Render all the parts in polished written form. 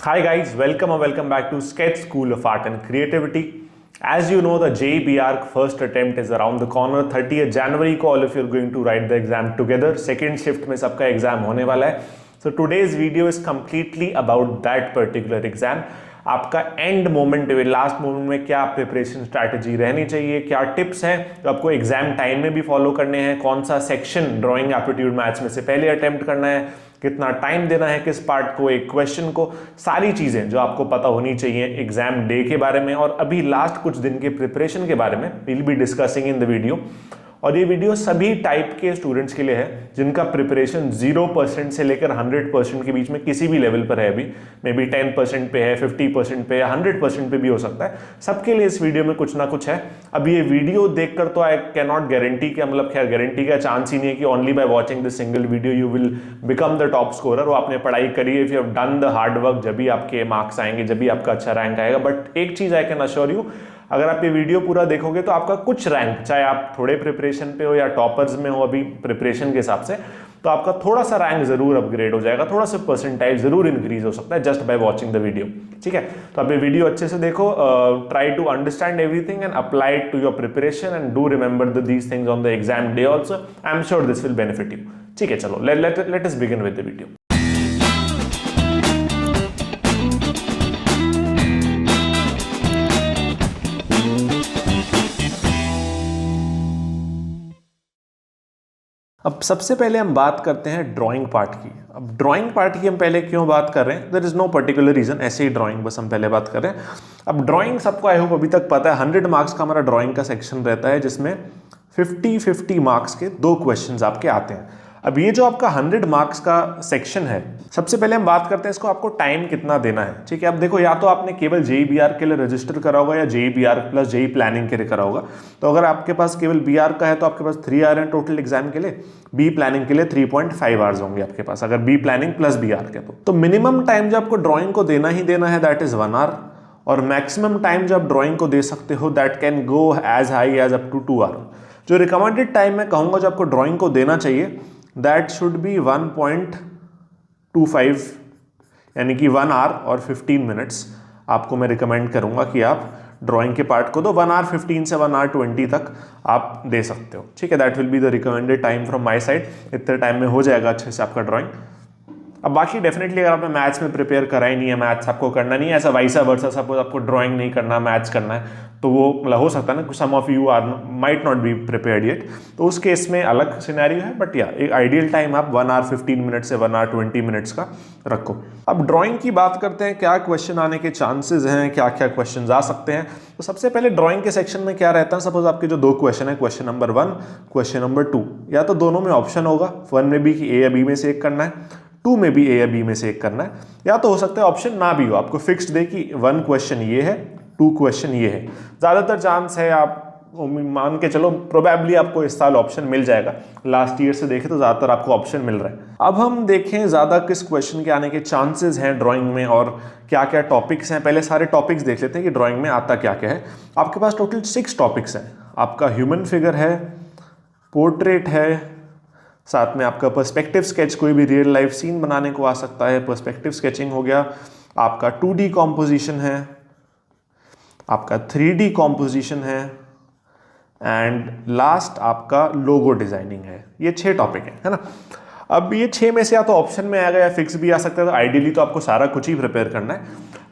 Hi guys, welcome or welcome back to Sketch School of Art and Creativity. As you know, the JEE ARC first attempt is around the corner. 30th January को all of you are going to write the exam together. Second shift में सबका exam होने वाला है. So today's video is completely about that particular exam. आपका end moment में, last moment में क्या प्रिपरेशन स्ट्रैटेजी रहनी चाहिए, क्या टिप्स हैं जो आपको एग्जाम टाइम में भी फॉलो करने हैं, कौन सा सेक्शन ड्राइंग एप्टीट्यूड मैथ्स में से पहले अटेम्प्ट करना है, कितना टाइम देना है किस पार्ट को, एक क्वेश्चन को, सारी चीजें जो आपको पता होनी चाहिए एग्जाम डे के बारे में और अभी लास्ट कुछ दिन के प्रिपरेशन के बारे में will be discussing in the video. और ये वीडियो सभी टाइप के स्टूडेंट्स के लिए है जिनका प्रिपरेशन 0% से लेकर 100% के बीच में किसी भी लेवल पर है। अभी मे बी 10% पे है, 50% पे, 100% पे भी हो सकता है। सबके लिए इस वीडियो में कुछ ना कुछ है। अब ये वीडियो देखकर तो आई कैन नॉट गारंटी कि मतलब खैर गारंटी का चांस ही नहीं है कि only by watching this single video you will become the top scorer. वो आपने पढ़ाई करी है, if you have done the hard work, जब भी आपके मार्क्स आएंगे, जब भी आपका अच्छा रैंक आएगा। बट एक चीज आई कैन अश्योर यू, अगर आप ये वीडियो पूरा देखोगे तो आपका कुछ रैंक, चाहे आप थोड़े प्रिपरेशन पे हो या टॉपर्स में हो अभी प्रिपरेशन के हिसाब से, तो आपका थोड़ा सा रैंक जरूर अपग्रेड हो जाएगा, थोड़ा सा परसेंटाइल जरूर इंक्रीज हो सकता है just by watching the video. ठीक है, तो आप ये वीडियो अच्छे से देखो, try to understand everything and apply it to your preparation and do remember these things on the exam day also. I am sure this will benefit you. ठीक है, चलो let us begin with the video. अब सबसे पहले हम बात करते हैं ड्राइंग पार्ट की। अब ड्राइंग पार्ट की हम पहले क्यों बात कर रहे हैं, there is no particular reason, ऐसे ही ड्राइंग बस हम पहले बात कर रहे हैं। अब ड्राइंग सबको आई होप अभी तक पता है 100 मार्क्स का हमारा ड्राइंग का सेक्शन रहता है जिसमें 50-50 मार्क्स के 2 क्वेश्चंस आपके आते हैं। अब ये जो आपका 100 मार्क्स का सेक्शन है, सबसे पहले हम बात करते हैं इसको आपको टाइम कितना देना है। ठीक है, अब देखो या तो आपने केवल जेई बीआर के लिए रजिस्टर करा होगा या JEE BArch plus JEE planning के लिए करा होगा। तो अगर आपके पास केवल बीआर का है तो आपके पास 3 आवर है टोटल एग्जाम के लिए, बी प्लानिंग के लिए 3.5 आवर्स होंगे आपके पास अगर बी प्लानिंग प्लस बीआर के। तो मिनिमम टाइम जो आपको ड्राइंग को देना ही देना है दैट इज 1 आवर, और मैक्सिमम टाइम जो आप ड्राइंग को दे सकते हो that can go as high as up to 2 hour. जो रिकमेंडेड टाइम मैं कहूंगा जो आपको ड्राइंग को देना चाहिए दैट शुड बी 1.25, यानी कि 1 आवर और 15 मिनट्स आपको मैं रिकमेंड करूंगा कि आप ड्राइंग के पार्ट को दो। 1 आवर 15 से 1 आवर 20 तक आप दे सकते हो। ठीक है, that will be the recommended time from my side. इतने टाइम में हो जाएगा अच्छे से आपका ड्राइंग। अब बाकी डेफिनेटली अगर आपने मैथ्स में प्रिपेयर करा ही नहीं है, मैथ्स आपको करना नहीं है, ऐसा वाइसा वर्सा, सपोज आपको ड्राइंग नहीं करना, मैथ्स करना है, तो वो मतलब हो सकता है ना some of you are might not be prepared yet, तो उस केस में अलग सिनेरियो है। बट या एक आइडियल टाइम आप 1 आवर 15 मिनट से 1 आवर 20 मिनट्स का रखो। अब ड्राइंग की बात करते हैं, क्या क्वेश्चन आने के चांसेस हैं, क्या क्या क्वेश्चन आ सकते हैं। तो सबसे पहले ड्राइंग के सेक्शन में क्या रहता है, सपोज आपके जो 2 क्वेश्चन है, क्वेश्चन नंबर 1, क्वेश्चन नंबर 2, या तो दोनों में ऑप्शन होगा, 1 में भी कि ए या बी में से एक करना है, 2 में भी ए या बी में से एक करना है, या तो हो सकता है ऑप्शन ना भी हो, आपको फिक्स्ड दे कि 1 क्वेश्चन ये है, 2 क्वेश्चन ये है। ज्यादातर चांस है, आप मान के चलो प्रोबेबली आपको इस साल ऑप्शन मिल जाएगा। लास्ट ईयर से देखें तो ज्यादातर आपको ऑप्शन मिल रहा है। अब हम देखें ज्यादा किस क्वेश्चन के आने के चांसेस हैं ड्राइंग में और क्या क्या टॉपिक्स हैं। पहले सारे टॉपिक्स देख लेते हैं कि ड्राइंग में आता क्या क्या है। आपके पास टोटल 6 टॉपिक्स हैं। आपका ह्यूमन फिगर है, पोर्ट्रेट है, साथ में आपका पर्सपेक्टिव स्केच, कोई भी रियल लाइफ सीन बनाने को आ सकता है, पर्सपेक्टिव स्केचिंग हो गया, आपका 2D कॉम्पोजिशन है, आपका 3D कॉम्पोजिशन है, एंड लास्ट आपका लोगो डिजाइनिंग है। ये 6 टॉपिक है ना। अब ये 6 में से या तो ऑप्शन में आएगा या फिक्स भी आ सकता है, तो आइडियली तो आपको सारा कुछ ही प्रिपेयर करना है।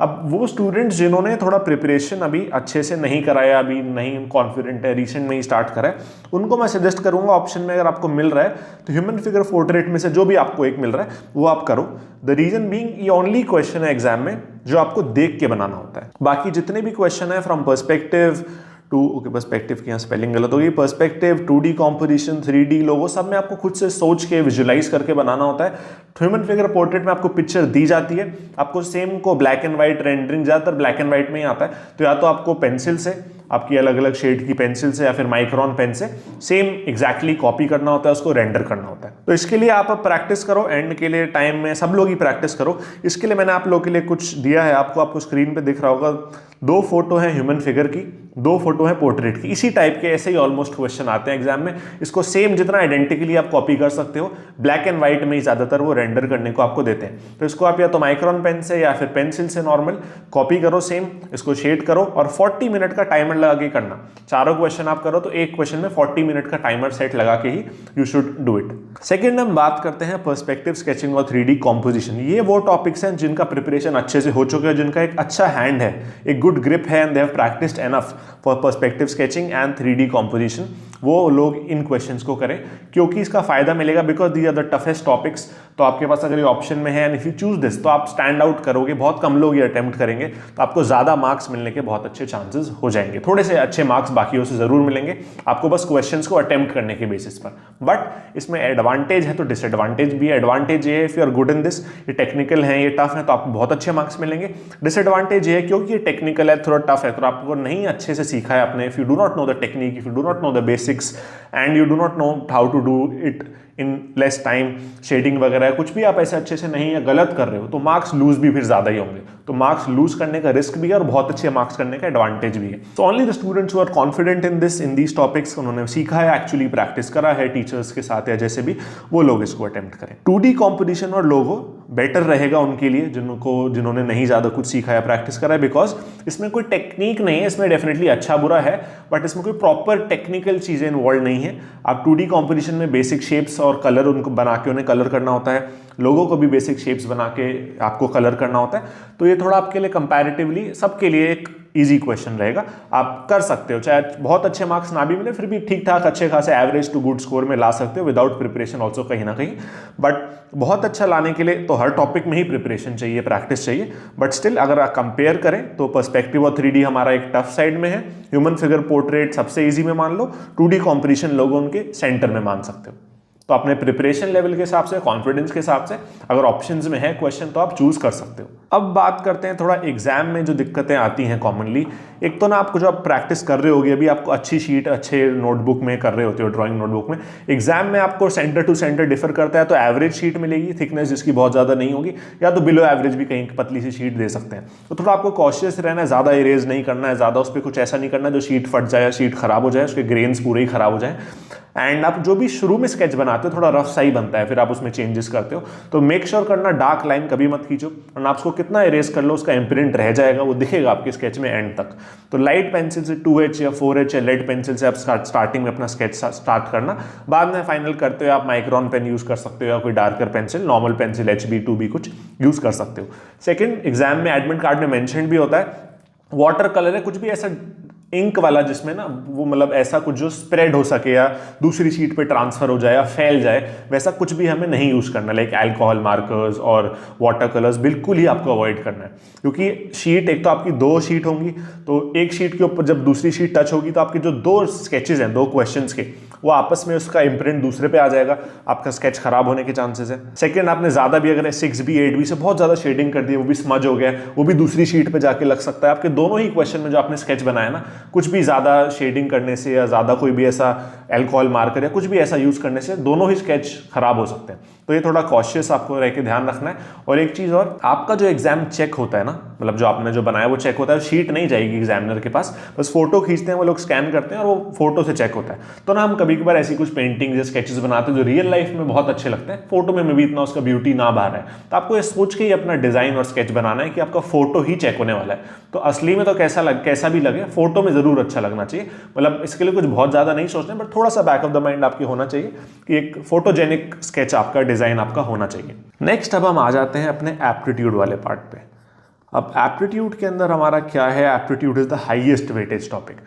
अब वो स्टूडेंट्स जिन्होंने थोड़ा प्रिपरेशन अभी अच्छे से नहीं कराया, अभी नहीं कॉन्फिडेंट है, रिसेंट में ही स्टार्ट करा है, उनको मैं सजेस्ट करूंगा ऑप्शन में अगर आपको मिल रहा है तो ह्यूमन फिगर पोर्ट्रेट में से जो भी आपको एक मिल रहा है वो आप करो। द रीजन बीइंग ये ओनली क्वेश्चन है एग्जाम में जो आपको देख के बनाना होता है। बाकी जितने भी क्वेश्चन है from perspective too, okay perspective की यहाँ स्पेलिंग गलत होगी, पर्सपेक्टिव, 2D कॉम्पोजिशन, 3D लोगो, सब में आपको खुद से सोच के विजुलाइज करके बनाना होता है। ह्यूमन फिगर पोर्ट्रेट में आपको पिक्चर दी जाती है, आपको सेम को ब्लैक एंड व्हाइट रेंडरिंग, ज्यादातर ब्लैक एंड व्हाइट में ही आता है, तो या तो आपको पेंसिल से, आपकी अलग अलग शेड की पेंसिल से या फिर माइक्रोन पेन से सेम एग्जैक्टली कॉपी करना होता है, उसको रेंडर करना होता है। तो इसके लिए आप प्रैक्टिस करो, एंड के लिए टाइम में सब लोग ही प्रैक्टिस करो। इसके लिए मैंने आप लोगों के लिए कुछ दिया है, आपको स्क्रीन पे दिख रहा होगा 2 फोटो हैं ह्यूमन फिगर की, 2 फोटो हैं पोर्ट्रेट की। इसी टाइप के ऐसे ही ऑलमोस्ट क्वेश्चन आते हैं एग्जाम में। इसको सेम जितना आइडेंटिकली आप कॉपी कर सकते हो, ब्लैक एंड व्हाइट में ही ज़्यादातर वो रेंडर करने को आपको देते हैं। तो इसको आप या तो माइक्रोन पेन से या फिर पेंसिल से नॉर्मल कॉपी करो सेम, इसको शेड करो और 40 मिनट का टाइमर लगा के करना। चारों क्वेश्चन आप करो तो एक क्वेश्चन में 40 मिनट का टाइमर सेट लगा के ही you should do it. Second हम बात करते हैं पर्सपेक्टिव स्केचिंग और 3D कॉम्पोजिशन। ये वो टॉपिक्स हैं जिनका प्रिपरेशन अच्छे से हो चुके हैं, जिनका एक अच्छा हैंड है, एक गुड ग्रिप है and they have practised enough for perspective sketching and 3D composition. वो लोग इन क्वेश्चंस को करें क्योंकि इसका फायदा मिलेगा, because these are the toughest topics. तो आपके पास अगर ये ऑप्शन में है and if you choose this तो आप स्टैंड आउट करोगे, बहुत कम लोग ये अटेम्प्ट करेंगे, तो आपको ज्यादा मार्क्स मिलने के बहुत अच्छे चांसेस हो जाएंगे। थोड़े से अच्छे मार्क्स बाकियों से जरूर मिलेंगे आपको बस क्वेश्चंस को अटेम्प्ट करने के बेसिस पर। बट इसमें एडवांटेज है तो डिसएडवांटेज भी है। एडवांटेज ये है if you are good in this, ये टेक्निकल है, ये टफ है, तो आपको बहुत अच्छे मार्क्स मिलेंगे। डिसएडवांटेज ये है क्योंकि ये टेक्निकल है, थोड़ा टफ है, तो आपको नहीं अच्छे से सीखा है आपने, if you do not know the technique, if you do not know the basics and you do not know how to do it in less time, shading वगैरह कुछ भी आप ऐसे अच्छे से नहीं या गलत कर रहे हो, तो मार्क्स लूज भी फिर ज्यादा ही होंगे। तो मार्क्स लूज करने का रिस्क भी है और बहुत अच्छे मार्क्स करने का एडवांटेज भी है। So only the students who are confident in this, in these topics, उन्होंने सीखा है, एक्चुअली प्रैक्टिस करा है टीचर्स के साथ या जैसे भी, वो लोग इसको अटेम्प्ट करें। 2D कॉम्पोजिशन और लोगो बेटर रहेगा उनके लिए जिन्होंने नहीं ज्यादा कुछ सीखा या प्रैक्टिस करा है, बिकॉज इसमें कोई टेक्निक नहीं है, इसमें डेफिनेटली अच्छा बुरा है बट इसमें कोई प्रॉपर टेक्निकल चीजें इन्वॉल्व नहीं है। आप 2D कॉम्पोजिशन में बेसिक शेप्स और कलर उनको बना के उन्हें कलर करना होता है, लोगों को भी बेसिक शेप्स बना के आपको कलर करना होता है। तो ये थोड़ा आपके लिए कंपैरेटिवली सबके लिए एक इजी क्वेश्चन रहेगा, आप कर सकते हो, चाहे बहुत अच्छे मार्क्स ना भी मिले फिर भी ठीक ठाक अच्छे खासे एवरेज टू गुड स्कोर में ला सकते हो विदाउट प्रिपरेशन ऑल्सो कहीं ना कहीं। बट बहुत अच्छा लाने के लिए तो हर टॉपिक में ही प्रिपरेशन चाहिए, प्रैक्टिस चाहिए। बट स्टिल अगर आप कंपेयर करें तो पर्सपेक्टिव और 3D हमारा एक टफ साइड में है, ह्यूमन फिगर पोर्ट्रेट सबसे ईजी में मान लो, 2D कॉम्पोजिशन लोगों उनके सेंटर में मान सकते हो। तो अपने प्रिपरेशन लेवल के हिसाब से, कॉन्फिडेंस के हिसाब से अगर ऑप्शंस में है क्वेश्चन तो आप चूज कर सकते हो। अब बात करते हैं थोड़ा एग्जाम में जो दिक्कतें आती हैं कॉमनली। एक तो ना आपको जो आप प्रैक्टिस कर रहे होगे अभी, आपको अच्छी शीट अच्छे नोटबुक में कर रहे होते हो, ड्राइंग नोटबुक में, एग्जाम में आपको सेंटर टू सेंटर डिफर करता है, तो एवरेज शीट मिलेगी, थिकनेस जिसकी बहुत ज़्यादा नहीं होगी, या तो बिलो एवरेज भी कहीं पतली सी शीट दे सकते हैं। तो थोड़ा आपको कॉशियस रहना है, ज़्यादा इरेज नहीं करना है, ज़्यादा उस पर कुछ ऐसा नहीं करना है जो शीट फट जाए, शीट खराब हो जाए, उसके ग्रेन्स पूरे ही खराब हो जाए। एंड आप जो भी शुरू में स्केच बनाते हो थोड़ा रफ सा ही बनता है, फिर आप उसमें चेंजेस करते हो, तो मेक श्योर करना डार्क लाइन कभी मत खींचो, और आप उसको कितना इरेज कर लो उसका इम्प्रिंट रह जाएगा, वो दिखेगा आपके स्केच में एंड तक। तो लाइट पेंसिल से 2H या 4H या लेड पेंसिल से आप स्टार्टिंग में अपना स्केच स्टार्ट करना, बाद में फाइनल करते हो आप माइक्रोन पेन यूज कर सकते हो या कोई darker pencil, normal pencil HB 2B कुछ यूज कर सकते हो। सेकेंड, एग्जाम में एडमिट कार्ड में मेंशन भी होता है, वाटर कलर है कुछ भी ऐसा इंक वाला जिसमें ना वो मतलब ऐसा कुछ जो स्प्रेड हो सके या दूसरी शीट पे ट्रांसफर हो जाए या फैल जाए, वैसा कुछ भी हमें नहीं यूज करना, लाइक अल्कोहल मार्कर्स और वाटर कलर्स बिल्कुल ही आपको अवॉइड करना है। क्योंकि शीट एक तो आपकी 2 शीट होंगी, तो एक शीट के ऊपर जब दूसरी शीट टच होगी तो आपके जो 2 स्केचेस हैं 2 क्वेश्चंस के, वो आपस में उसका इम्प्रिंट दूसरे पे आ जाएगा, आपका स्केच खराब होने के चांसेस है। सेकंड, आपने ज्यादा भी अगर 6B 8B से बहुत ज्यादा शेडिंग कर दी, वो भी स्मज हो गया, वो भी दूसरी शीट पे जाके लग सकता है। आपके दोनों ही क्वेश्चन में जो आपने स्केच बनाया ना, कुछ भी ज्यादा शेडिंग करने से या ज्यादा कोई भी ऐसा अल्कोहल मार्कर या कुछ भी ऐसा यूज करने से दोनों ही स्केच खराब हो सकते हैं। तो ये थोड़ा कॉशियस आपको रह के ध्यान रखना है। और एक चीज और, आपका जो एग्जाम चेक होता है ना, मतलब जो आपने जो बनाया वो चेक होता है, शीट नहीं जाएगी एग्जामिनर के पास, बस फोटो खींचते हैं वो लोग, स्कैन करते हैं और वो फोटो से चेक होता है। तो ना हम कभी कभार ऐसी कुछ पेंटिंग या स्केचेस बनाते हैं जो रियल लाइफ में बहुत अच्छे लगते हैं, फोटो में भी इतना उसका ब्यूटी ना बाहर है, तो आपको ये सोच के ही अपना डिजाइन और स्केच बनाना है कि आपका फोटो ही चेक होने वाला है। तो असली में तो कैसा भी लगे, फोटो में जरूर अच्छा लगना चाहिए। मतलब इसके लिए कुछ बहुत ज्यादा नहीं सोचना, बट थोड़ा सा बैक ऑफ द माइंड आपके होना चाहिए कि एक फोटोजेनिक स्केच आपका, डिजाइन आपका होना चाहिए। नेक्स्ट अब हम आ जाते हैं अपने एप्टीट्यूड वाले पार्ट पे। अब एप्टीट्यूड के अंदर हमारा क्या है, aptitude is the highest weightage topic.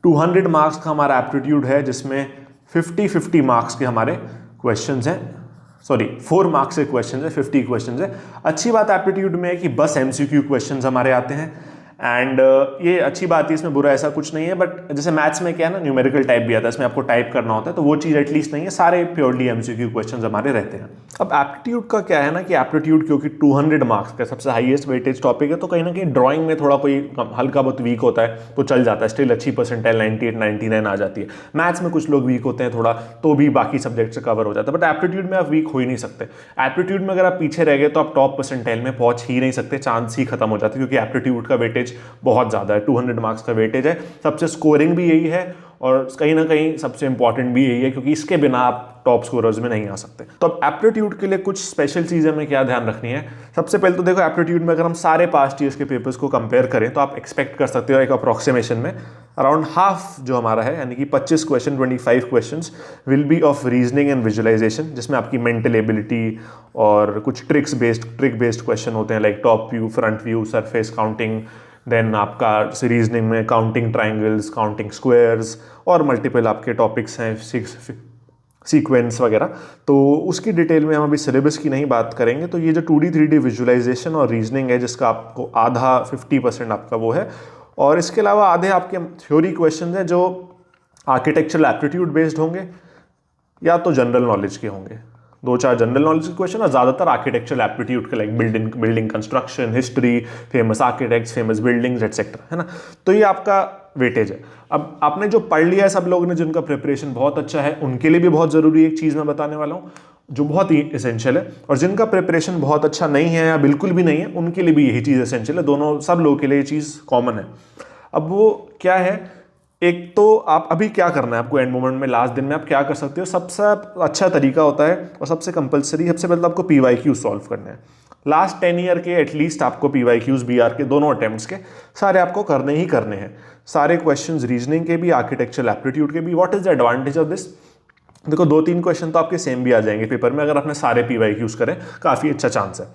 200 marks का हमारा एप्टीट्यूड है, जिसमें 50-50 मार्क्स के हमारे क्वेश्चंस हैं, सॉरी 4 मार्क्स के क्वेश्चंस है, 50 क्वेश्चंस है। अच्छी बात एप्टीट्यूड में है कि बस MCQ क्वेश्चंस हमारे आते हैं, एंड ये अच्छी बात है, इसमें बुरा ऐसा कुछ नहीं है। बट जैसे मैथ्स में क्या है ना, न्यूमेरिकल टाइप भी आता है, इसमें आपको टाइप करना होता है, तो वो चीज़ एटलीस्ट नहीं है, सारे प्योरली MCQ क्वेश्चंस हमारे रहते हैं। अब एप्टीट्यूड का क्या है ना कि एप्टीट्यूड क्योंकि 200 मार्क्स का सबसे हाईएस्ट वेटेज टॉपिक है, तो कहीं ना कहीं ड्राइंग में थोड़ा कोई हल्का बहुत वीक होता है तो चल जाता है, स्टिल अच्छी परसेंटाइल 98-99 आ जाती है। मैथ्स में कुछ लोग वीक होते हैं थोड़ा, तो भी बाकी सब्जेक्ट से कवर हो जाता है। बट एप्टीट्यूड में आप वीक हो ही नहीं सकते। एप्टीट्यूड में अगर आप पीछे रह गए तो आप टॉप परसेंटाइल में पहुंच ही नहीं सकते, चांस ही खत्म हो जाते, क्योंकि एप्टीट्यूड का वेटेज वेटेज बहुत ज़्यादा है, 200 मार्क्स का वेटेज है, सबसे स्कोरिंग भी यही है और कहीं ना कहीं सबसे इंपॉर्टेंट भी यही है, क्योंकि इसके बिना आप टॉप स्कोरर्स में नहीं आ सकते। तो अब एप्टीट्यूड के लिए कुछ स्पेशल चीज़ें हमें क्या ध्यान रखनी है। सबसे पहले तो देखो, एप्टीट्यूड में अगर हम सारे पास्ट ईयर्स के पेपर्स को कंपेयर करें तो आप एक्सपेक्ट कर सकते हो एक अप्रॉक्सीमेशन में अराउंड हाफ जो हमारा है, यानी कि 25 question, 25 questions will be of reasoning and visualisation, जिसमें आपकी मेंटल एबिलिटी और कुछ ट्रिक बेस्ड क्वेश्चन होते हैं, like top view, front view, surface counting, then आपका रीजनिंग में काउंटिंग ट्राइंगल्स, काउंटिंग स्क्वायर्स और मल्टीपल आपके टॉपिक्स हैं, सीक्वेंस वगैरह। तो उसकी डिटेल में हम अभी सिलेबस की नहीं बात करेंगे। तो ये जो 2D 3D विजुअलाइजेशन और रीजनिंग है, जिसका आपको आधा 50% आपका वो है, और इसके अलावा आधे आपके थ्योरी क्वेश्चन हैं जो आर्किटेक्चरल एप्टीट्यूड बेस्ड होंगे या तो जनरल नॉलेज के होंगे, 2-4 जनरल नॉलेज के क्वेश्चन और ज़्यादातर आर्किटेक्चरल एप्टीट्यूड के, like building construction, history, famous architects, famous buildings etcetera, है ना। तो ये आपका वेटेज है। अब आपने जो पढ़ लिया है, सब लोगों ने जिनका प्रिपरेशन बहुत अच्छा है, उनके लिए भी बहुत ज़रूरी एक चीज़ मैं बताने वाला हूँ जो बहुत ही एसेंशियल है, और जिनका प्रिपरेशन बहुत अच्छा नहीं है या बिल्कुल भी नहीं है, उनके लिए भी यही चीज़ एसेंशियल है। दोनों, सब लोगों के लिए ये चीज़ कॉमन है। अब वो क्या है, एक तो आप अभी क्या करना है आपको, एंड मोमेंट में, लास्ट दिन में आप क्या कर सकते हो, सबसे अच्छा तरीका होता है और सबसे कंपलसरी, सबसे पहले आपको PYQ सॉल्व करना है। लास्ट 10 ईयर के एटलीस्ट आपको PYQs BR के दोनों अटेम्प्ट्स के सारे आपको करने ही करने हैं, सारे क्वेश्चंस, रीजनिंग के भी, आर्किटेक्चरल एप्टीट्यूड के भी। What is the advantage of this? देखो, 2-3 क्वेश्चन तो आपके सेम भी आ जाएंगे पेपर में अगर आपने सारे PYQs करें, काफ़ी अच्छा चांस है।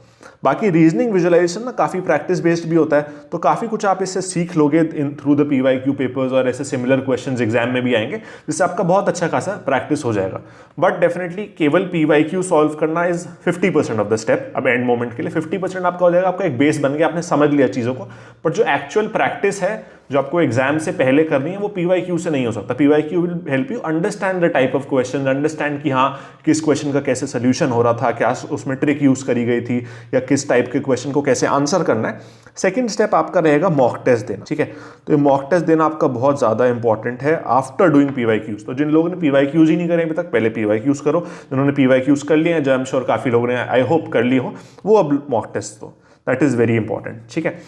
बाकी रीजनिंग विजुअलाइजेशन ना काफ़ी प्रैक्टिस बेस्ड भी होता है, तो काफ़ी कुछ आप इससे सीख लोगे in through the PYQ papers, और ऐसे सिमिलर क्वेश्चंस एग्जाम में भी आएंगे, जिससे आपका बहुत अच्छा खासा प्रैक्टिस हो जाएगा। बट डेफिनेटली केवल PYQ सॉल्व करना इज 50% ऑफ द स्टेप। अब एंड मोमेंट के लिए 50% आपका हो जाएगा, आपका एक बेस बन गया, आपने समझ लिया चीज़ों को। बट जो एक्चुअल प्रैक्टिस है जो आपको एग्जाम से पहले करनी है, वो PYQ से नहीं हो सकता। PYQ will help you understand the type of question, understand कि हाँ किस क्वेश्चन का कैसे सोल्यूशन हो रहा था, क्या उसमें ट्रिक यूज करी गई थी, या किस टाइप के क्वेश्चन को कैसे आंसर करना है। सेकंड स्टेप आपका रहेगा मॉक टेस्ट देना, ठीक है। तो ये मॉक टेस्ट देना आपका बहुत ज़्यादा इंपॉर्टेंट है आफ्टर डूइंग PYQs। तो जिन लोगों ने PYQs ही नहीं करे अभी तक, पहले PYQs करो। जिन्होंने PYQs कर लिए हैं, जो आई एम श्योर काफ़ी लोगों ने आई होप कर ली हो, वो अब मॉक टेस्ट दो, दैट इज़ वेरी इंपॉर्टेंट, ठीक है।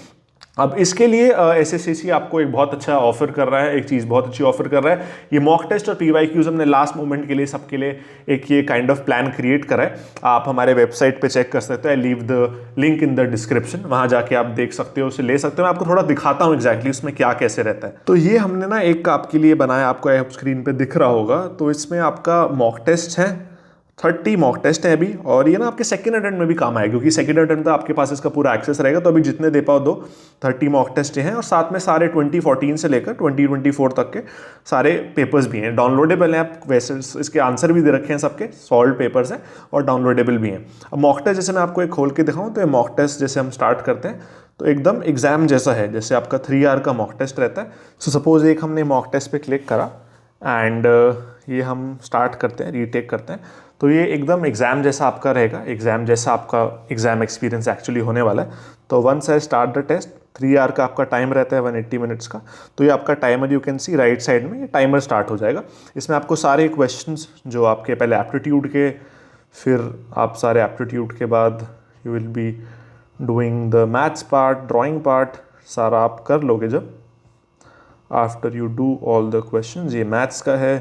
अब इसके लिए SSCC आपको एक बहुत अच्छा ऑफर कर रहा है, एक चीज़ बहुत अच्छी ऑफर कर रहा है। ये मॉक टेस्ट और PYQs हमने लास्ट मोमेंट के लिए सबके लिए एक ये काइंड ऑफ प्लान क्रिएट करा है। आप हमारे वेबसाइट पे चेक कर सकते हो, I leave the link in the description, वहाँ जाके आप देख सकते हो, उसे ले सकते हो। मैं आपको थोड़ा दिखाता हूँ एग्जैक्टली उसमें क्या कैसे रहता है। तो ये हमने ना एक आपके लिए बनाया, आपको स्क्रीन पर दिख रहा होगा। तो इसमें आपका मॉक टेस्ट है, 30 मॉक टेस्ट है अभी, और ये ना आपके सेकंड अटेम्प्ट में भी काम आएगा, क्योंकि सेकंड अटेम्प्ट तो आपके पास इसका पूरा एक्सेस रहेगा। तो अभी जितने दे पाओ दो, 30 मॉक टेस्ट हैं, और साथ में सारे 2014 से लेकर 2024 तक के सारे पेपर्स भी हैं, डाउनलोडेबल हैं। आप वैसे इसके आंसर भी दे रखे हैं, सबके सॉल्व पेपर्स हैं और डाउनलोडेबल भी हैं। अब मॉक टेस्ट जैसे मैं आपको एक खोल के दिखाऊँ, तो ये मॉक टेस्ट जैसे हम स्टार्ट करते हैं तो एकदम एग्जाम जैसा है, जैसे आपका 3 आवर का मॉक टेस्ट रहता है। सो सपोज एक हमने मॉक टेस्ट पे क्लिक करा एंड ये हम स्टार्ट करते हैं, रीटेक करते हैं, तो ये एकदम एग्ज़ाम जैसा आपका रहेगा, एग्ज़ाम जैसा आपका एग्ज़ाम एक्सपीरियंस एक्चुअली होने वाला है। तो once I start the test, 3 hour का आपका टाइम रहता है, 180 मिनट्स का। तो ये आपका timer, you can see right side में ये टाइमर स्टार्ट हो जाएगा। इसमें आपको सारे क्वेश्चंस जो आपके पहले एप्टीट्यूड के, फिर आप सारे एप्टीट्यूड के बाद you will be doing the maths part, drawing part, सारा आप कर लोगे जब after you do all the questions. ये मैथ्स का है,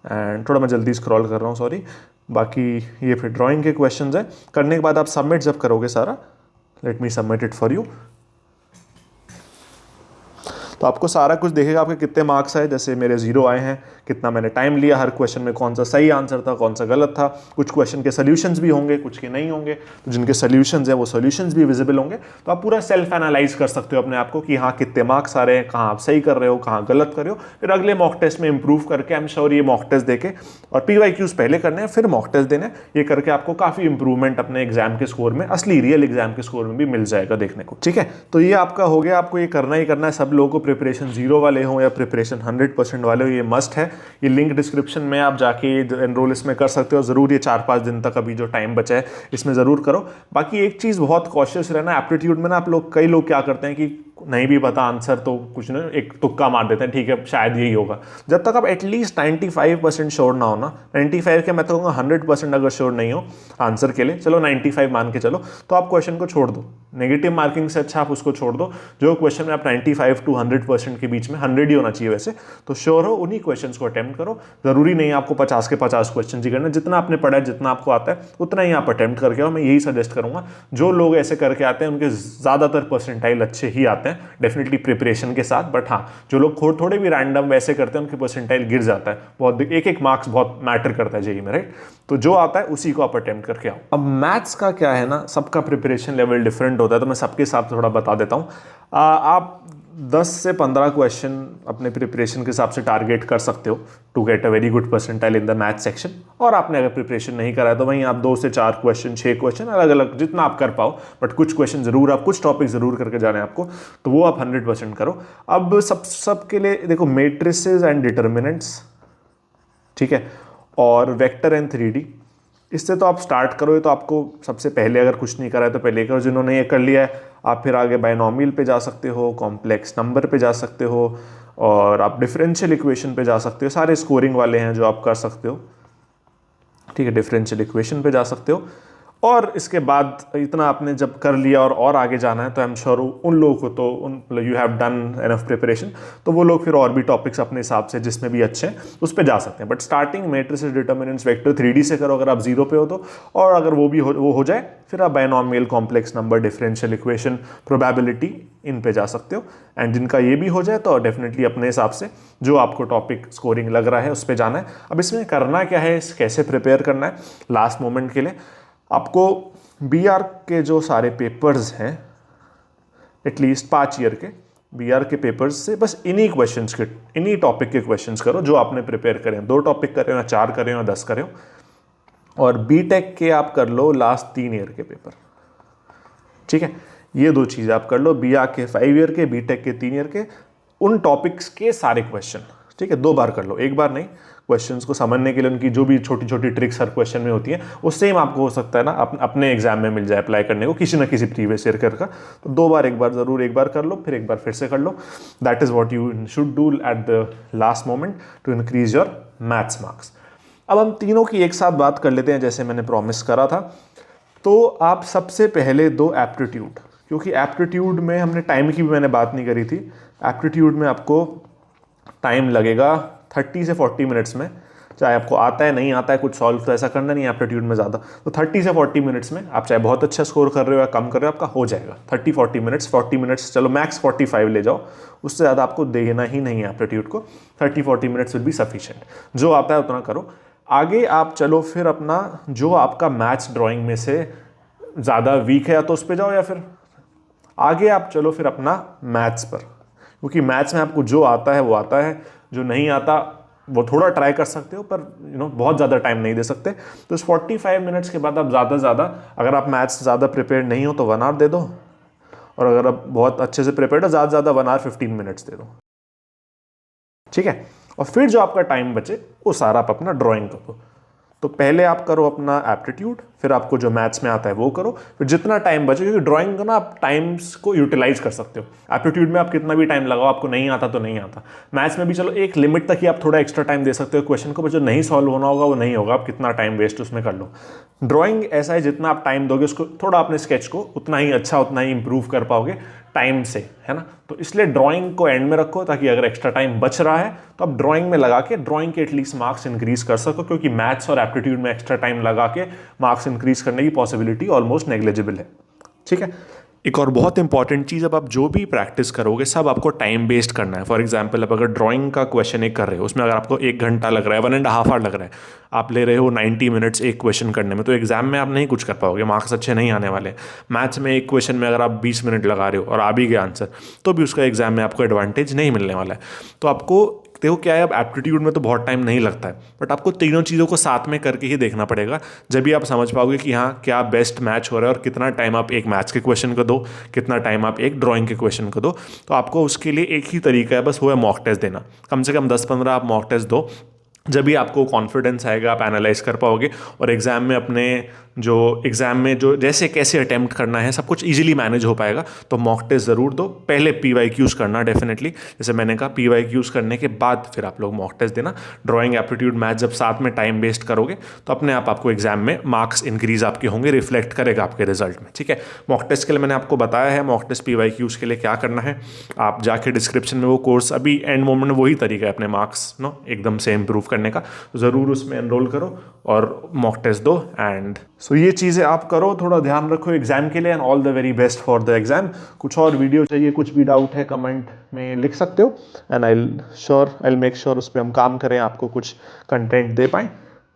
एंड थोड़ा मैं जल्दी स्क्रॉल कर रहा हूँ, सॉरी। बाकी ये फिर ड्राइंग के क्वेश्चंस हैं। करने के बाद आप सबमिट जब करोगे सारा, let me submit it for you, तो आपको सारा कुछ देखेगा, आपके कितने मार्क्स आए, जैसे मेरे 0 आए हैं, कितना मैंने टाइम लिया, हर क्वेश्चन में कौन सा सही आंसर था, कौन सा गलत था। कुछ क्वेश्चन के सोल्यूशंस भी होंगे, कुछ के नहीं होंगे, तो जिनके सोल्यूशंस हैं वो सोल्यूशंस भी विजिबल होंगे। तो आप पूरा सेल्फ एनालाइज कर सकते हो अपने आप को कि हाँ कितने मार्क्स आ रहे हैं, कहाँ आप सही कर रहे हो, कहाँ गलत कर रहे हो। फिर अगले मॉक टेस्ट में इंप्रूव करके, आई एम श्योर ये मॉक टेस्ट देके और PYQs पहले करने हैं, फिर मॉक टेस्ट देने, ये करके आपको काफ़ी इंप्रूवमेंट अपने एग्जाम के स्कोर में, असली रियल एग्जाम के स्कोर में भी मिल जाएगा देखने को, ठीक है। तो ये आपका हो गया, आपको ये करना ही करना है। सब लोगों को प्रिपरेशन 0 वाले हो या प्रिपरेशन 100% वाले हो, ये मस्ट है। ये लिंक डिस्क्रिप्शन में आप जाके एनरोल इसमें कर सकते हो। ज़रूर ये 4-5 दिन तक अभी जो टाइम बचा है इसमें ज़रूर करो। बाकी एक चीज़ बहुत कॉशियस रहना, एप्टीट्यूड में ना आप लोग, कई लोग क्या करते हैं कि नहीं भी पता आंसर तो कुछ ना, एक तुक्का मार देते हैं, ठीक है शायद यही होगा। जब तक आप एटलीस्ट 95% श्योर ना हो ना, 95 के मैं तो कहूँगा 100% अगर श्योर नहीं हो आंसर के लिए, चलो 95 मान के चलो, तो आप क्वेश्चन को छोड़ दो। नेगेटिव मार्किंग से अच्छा आप उसको छोड़ दो। जो क्वेश्चन में आप 95 to 100% के बीच में, 100 ही होना चाहिए वैसे, तो श्योर हो उन्हीं क्वेश्चंस को अटेम्प्ट करो। जरूरी नहीं आपको 50 के 50 क्वेश्चन ही करना, जितना आपने पढ़ा है, जितना आपको आता है उतना ही आप अटेम्प्ट करके आओ। मैं यही सजेस्ट करूंगा। जो लोग ऐसे करके आते हैं उनके ज़्यादातर परसेंटाइल अच्छे ही आते हैं, डेफिनेटली प्रिपरेशन के साथ। बट हाँ, जो लोग थोड़े भी रैंडम वैसे करते हैं उनके परसेंटाइल गिर जाता है बहुत, एक मार्क्स बहुत मैटर करता है जेईई में, राइट। तो जो आता है उसी को आप अटेम्प्ट करके आओ। अब मैथ्स का क्या है ना, सबका प्रिपरेशन लेवल डिफरेंट होता है, तो मैं सबके साथ थोड़ा बता देता हूँ। आप 10 से 15 क्वेश्चन अपने प्रिपरेशन के हिसाब से टारगेट कर सकते हो to get a very good percentile in the math section. और आपने अगर प्रिपरेशन नहीं करा है तो वहीं आप 2 से 4 क्वेश्चन, 6 क्वेश्चन, अलग अलग जितना आप कर पाओ, बट कुछ क्वेश्चन जरूर, आप कुछ टॉपिक जरूर करके जाने आपको, तो वो आप 100% करो। अब सबके लिए देखो, मेट्रिसेस एंड डिटर्मिनेंट्स, ठीक है, और वेक्टर एंड 3D, इससे तो आप स्टार्ट करो। ये तो आपको सबसे पहले, अगर कुछ नहीं करा है तो पहले करो। जिन्होंने ये कर लिया है, आप फिर आगे बायनॉमियल पे जा सकते हो, कॉम्प्लेक्स नंबर पे जा सकते हो, और आप डिफरेंशियल इक्वेशन पे जा सकते हो। सारे स्कोरिंग वाले हैं जो आप कर सकते हो, ठीक है। डिफरेंशियल इक्वेशन पे जा सकते हो। और इसके बाद इतना आपने जब कर लिया और आगे जाना है, तो आई एम श्योर उन लोगों को तो you have done enough preparation, तो वो लोग फिर और भी टॉपिक्स अपने हिसाब से जिसमें भी अच्छे हैं उस पे जा सकते हैं। But starting matrices, determinants, vector, 3D से करो अगर आप 0 पे हो तो। और अगर वो भी हो जाए, फिर आप binomial, complex number, differential equation, probability, इन पे जा सकते हो। एंड जिनका ये भी हो जाए तो डेफिनेटली अपने हिसाब से जो आपको टॉपिक स्कोरिंग लग रहा है उस पर जाना है। अब इसमें करना क्या है, कैसे प्रिपेयर करना है लास्ट मोमेंट के लिए, आपको BR के जो सारे पेपर्स हैं, एटलीस्ट 5 ईयर के BR के पेपर्स से बस इन्हीं क्वेश्चंस के, इन्हीं टॉपिक के क्वेश्चंस करो जो आपने प्रिपेयर करें। 2 टॉपिक करें या 4 करें या 10 करें। और बीटेक के आप कर लो लास्ट 3 ईयर के पेपर, ठीक है। ये 2 चीज़ आप कर लो, BR के 5 ईयर के, बीटेक के 3 ईयर के, उन टॉपिक्स के सारे क्वेश्चन, ठीक है। 2 बार कर लो, एक बार नहीं। क्वेश्चंस को समझने के लिए उनकी जो भी छोटी छोटी ट्रिक्स हर क्वेश्चन में होती है, वो सेम आपको हो सकता है ना अपने एग्जाम में मिल जाए अप्लाई करने को, किसी ना किसी प्रीवियस ईयर का। तो 2 बार, एक बार जरूर, एक बार कर लो, फिर एक बार फिर से कर लो। That is what you should do at the last moment to increase your maths marks. अब हम तीनों की एक साथ बात कर लेते हैं, जैसे मैंने प्रॉमिस करा था। तो आप सबसे पहले दो एप्टीट्यूड, क्योंकि एप्टीट्यूड में हमने टाइम की भी मैंने बात नहीं करी थी। एप्टीट्यूड में आपको टाइम लगेगा 30 से 40 मिनट्स में, चाहे आपको आता है नहीं आता है, कुछ सॉल्व तो ऐसा करना नहीं है एप्टीट्यूड में ज़्यादा। तो 30 से 40 मिनट्स में आप चाहे बहुत अच्छा स्कोर कर रहे हो या कम कर रहे हो, आपका हो जाएगा 30-40 मिनट्स। 40 मिनट्स चलो मैक्स 45 ले जाओ, उससे ज़्यादा आपको देना ही नहीं है एप्टीट्यूड को। 30-40 मिनट्स विल बी सफिशिएंट। जो आता है उतना करो। आगे आप चलो फिर अपना जो आपका मैथ्स ड्राइंग में से ज़्यादा वीक है या तो उस पर जाओ, या फिर आगे आप चलो फिर अपना मैथ्स पर, क्योंकि मैथ्स में आपको जो आता है वो आता है, जो नहीं आता वो थोड़ा ट्राई कर सकते हो, पर बहुत ज़्यादा टाइम नहीं दे सकते। तो इस 45 मिनट्स के बाद आप ज़्यादा से ज़्यादा, अगर आप मैथ्स ज़्यादा प्रिपेयर नहीं हो तो 1 आवर दे दो, और अगर आप बहुत अच्छे से प्रिपेयर हो ज़्यादा से ज़्यादा 1 आवर 15 मिनट्स दे दो, ठीक है। और फिर जो आपका टाइम बचे वो सारा आप अपना ड्राइंग करो। तो पहले आप करो अपना एप्टीट्यूड, फिर आपको जो मैथ्स में आता है वो करो, फिर जितना टाइम बचे, क्योंकि ड्राइंग को ना आप टाइम्स को यूटिलाइज कर सकते हो। एप्टीट्यूड में आप कितना भी टाइम लगाओ, आपको नहीं आता तो नहीं आता। मैथ्स में भी चलो एक लिमिट तक ही आप थोड़ा एक्स्ट्रा टाइम दे सकते हो क्वेश्चन को, पर जो नहीं सॉल्व होना होगा वो नहीं होगा, आप कितना टाइम वेस्ट उसमें कर लो। ड्राइंग ऐसा है, जितना आप टाइम दोगे उसको थोड़ा अपने स्केच को, उतना ही अच्छा, उतना ही इंप्रूव कर पाओगे टाइम से, है ना। तो इसलिए ड्राइंग को एंड में रखो, ताकि अगर एक्स्ट्रा टाइम बच रहा है तो आप ड्राइंग में लगा के ड्राइंग के एटलीस्ट मार्क्स इंक्रीज कर सको, क्योंकि मैथ्स और एप्टीट्यूड में एक्स्ट्रा टाइम लगा के मार्क्स इंक्रीज करने की पॉसिबिलिटी ऑलमोस्ट नेग्लिजिबल है, ठीक है। एक और बहुत इंपॉर्टेंट चीज़, अब आप जो भी प्रैक्टिस करोगे सब आपको टाइम बेस्ड करना है। फॉर एग्जांपल, अब अगर ड्राइंग का क्वेश्चन एक कर रहे हो, उसमें अगर आपको 1 घंटा लग रहा है, 1.5 आवर लग रहा है, आप ले रहे हो 90 मिनट्स एक क्वेश्चन करने में, तो एग्जाम में आप नहीं कुछ कर पाओगे, मार्क्स अच्छे नहीं आने वाले। मैथ्स में एक क्वेश्चन में अगर आप 20 मिनट लगा रहे हो और आ भी गया आंसर, तो भी उसका एग्जाम में आपको एडवांटेज नहीं मिलने वाला है। तो आपको देखो क्या है, अब एप्टीट्यूड में तो बहुत टाइम नहीं लगता है, बट आपको तीनों चीज़ों को साथ में करके ही देखना पड़ेगा, जब भी आप समझ पाओगे कि हाँ क्या बेस्ट मैच हो रहा है, और कितना टाइम आप एक मैथ्स के क्वेश्चन को दो, कितना टाइम आप एक ड्राइंग के क्वेश्चन को दो। तो आपको उसके लिए एक ही तरीका है, बस वो है मॉक टेस्ट देना। कम से कम 10-15 आप मॉक टेस्ट दो, जब भी आपको कॉन्फिडेंस आएगा, आप एनालाइज कर पाओगे और एग्ज़ाम में जो जैसे कैसे अटैम्प्ट करना है सब कुछ इजीली मैनेज हो पाएगा। तो मॉक टेस्ट ज़रूर दो, पहले PYQs करना डेफिनेटली, जैसे मैंने कहा PYQs करने के बाद फिर आप लोग मॉक टेस्ट देना। ड्राइंग, एप्टीट्यूड, मैथ जब साथ में टाइम वेस्ट करोगे तो अपने आप आपको एग्जाम में मार्क्स इंक्रीज आपके होंगे, रिफ्लेक्ट करेगा आपके रिजल्ट में, ठीक है। मॉक टेस्ट के लिए मैंने आपको बताया है, मॉक टेस्ट PYQs के लिए क्या करना है। आप जाके डिस्क्रिप्शन में वो कोर्स, अभी एंड मोमेंट में वही तरीका है अपने मार्क्स एकदम से इम्प्रूव करने का, ज़रूर उसमें एनरोल करो और मॉक टेस्ट दो। एंड सो ये चीज़ें आप करो, थोड़ा ध्यान रखो एग्जाम के लिए। And all the very best for the exam. कुछ और वीडियो चाहिए, कुछ भी डाउट है कमेंट में लिख सकते हो, एंड आई मेक श्योर उस पर हम काम करें, आपको कुछ कंटेंट दे पाएँ,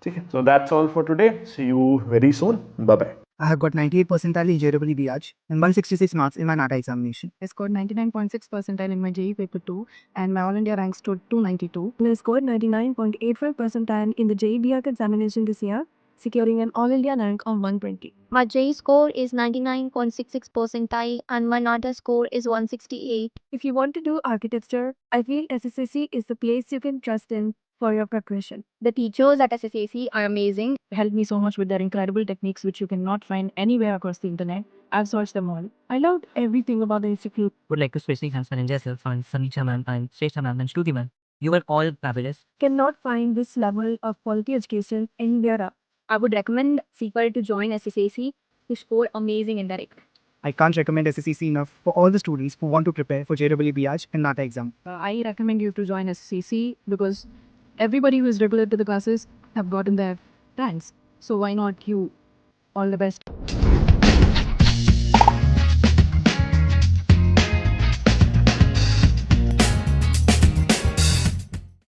ठीक है। So that's all for today, see you very soon, bye bye. I have got 98 percentile in JEE BH and 166 marks in my NATA examination. I scored 99.6 percentile in my JEE paper 2 and my all India rank stood 292. I scored 99.85 percentile in the JEE BH examination this year, securing an all India rank of 120. My JEE score is 99.66 percentile and my NATA score is 168. If you want to do architecture, I feel SSAC is the place you can trust in for your preparation. The teachers at SSAC are amazing. They helped me so much with their incredible techniques which you cannot find anywhere across the internet. I've searched them all. I loved everything about the institute. Would like to especially thank Sanjay Self and Sanicha ma'am and Shrestha ma'am and Shruti ma'am. You were all fabulous. Cannot find this level of quality education anywhere else. I would recommend people to join SSAC to score amazing in their exam. I can't recommend SSCC enough for all the students who want to prepare for JEE BH and NATA exam. I recommend you to join SSAC because everybody who is regular to the classes have gotten their ranks. So why not you? All the best.